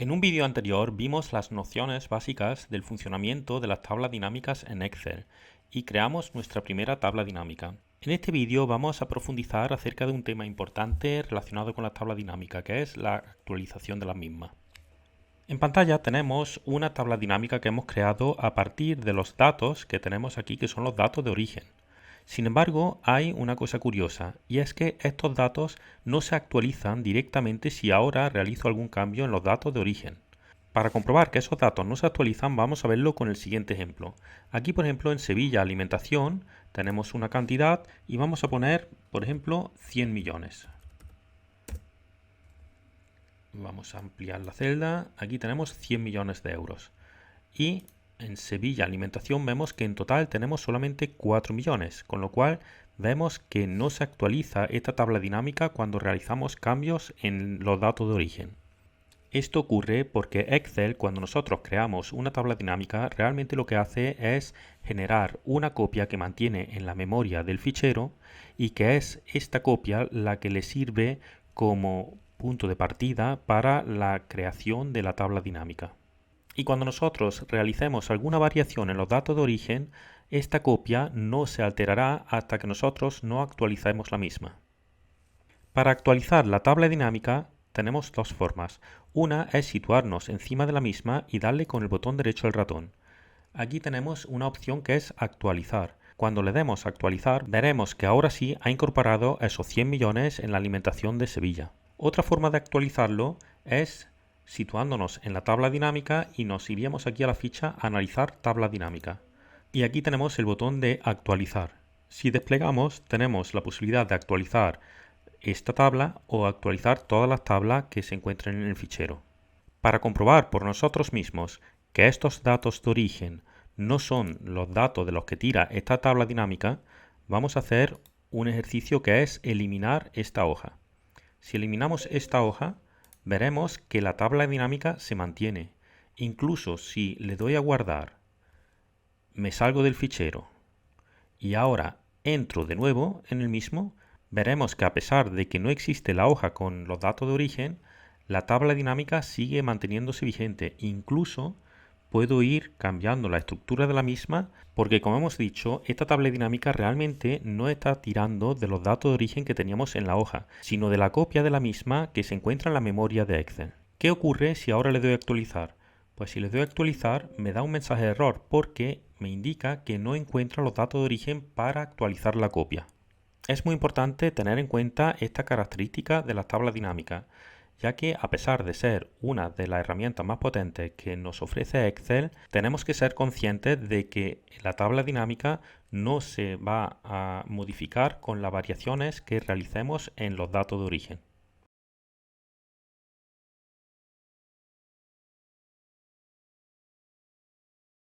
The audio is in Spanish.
En un vídeo anterior vimos las nociones básicas del funcionamiento de las tablas dinámicas en Excel y creamos nuestra primera tabla dinámica. En este vídeo vamos a profundizar acerca de un tema importante relacionado con la tabla dinámica, que es la actualización de la misma. En pantalla tenemos una tabla dinámica que hemos creado a partir de los datos que tenemos aquí, que son los datos de origen. Sin embargo, hay una cosa curiosa, y es que estos datos no se actualizan directamente si ahora realizo algún cambio en los datos de origen. Para comprobar que esos datos no se actualizan, vamos a verlo con el siguiente ejemplo. Aquí, por ejemplo, en Sevilla Alimentación tenemos una cantidad y vamos a poner, por ejemplo, 100 millones. Vamos a ampliar la celda. Aquí tenemos 100 millones de euros. Y en Sevilla Alimentación vemos que en total tenemos solamente 4 millones, con lo cual vemos que no se actualiza esta tabla dinámica cuando realizamos cambios en los datos de origen. Esto ocurre porque Excel, cuando nosotros creamos una tabla dinámica, realmente lo que hace es generar una copia que mantiene en la memoria del fichero y que es esta copia la que le sirve como punto de partida para la creación de la tabla dinámica. Y cuando nosotros realicemos alguna variación en los datos de origen, esta copia no se alterará hasta que nosotros no actualicemos la misma. Para actualizar la tabla dinámica tenemos dos formas. Una es situarnos encima de la misma y darle con el botón derecho del ratón. Aquí tenemos una opción que es actualizar. Cuando le demos a actualizar, veremos que ahora sí ha incorporado esos 100 millones en la alimentación de Sevilla. Otra forma de actualizarlo es situándonos en la tabla dinámica y nos iríamos aquí a la ficha Analizar tabla dinámica. Y aquí tenemos el botón de actualizar. Si desplegamos, tenemos la posibilidad de actualizar esta tabla o actualizar todas las tablas que se encuentren en el fichero. Para comprobar por nosotros mismos que estos datos de origen no son los datos de los que tira esta tabla dinámica, vamos a hacer un ejercicio que es eliminar esta hoja. Si eliminamos esta hoja, veremos que la tabla dinámica se mantiene. Incluso si le doy a guardar, me salgo del fichero y ahora entro de nuevo en el mismo, veremos que a pesar de que no existe la hoja con los datos de origen, la tabla dinámica sigue manteniéndose vigente. Incluso puedo ir cambiando la estructura de la misma porque, como hemos dicho, esta tabla dinámica realmente no está tirando de los datos de origen que teníamos en la hoja, sino de la copia de la misma que se encuentra en la memoria de Excel. ¿Qué ocurre si ahora le doy a actualizar? Pues si le doy a actualizar me da un mensaje de error porque me indica que no encuentra los datos de origen para actualizar la copia. Es muy importante tener en cuenta esta característica de las tablas dinámicas, ya que a pesar de ser una de las herramientas más potentes que nos ofrece Excel, tenemos que ser conscientes de que la tabla dinámica no se va a modificar con las variaciones que realicemos en los datos de origen.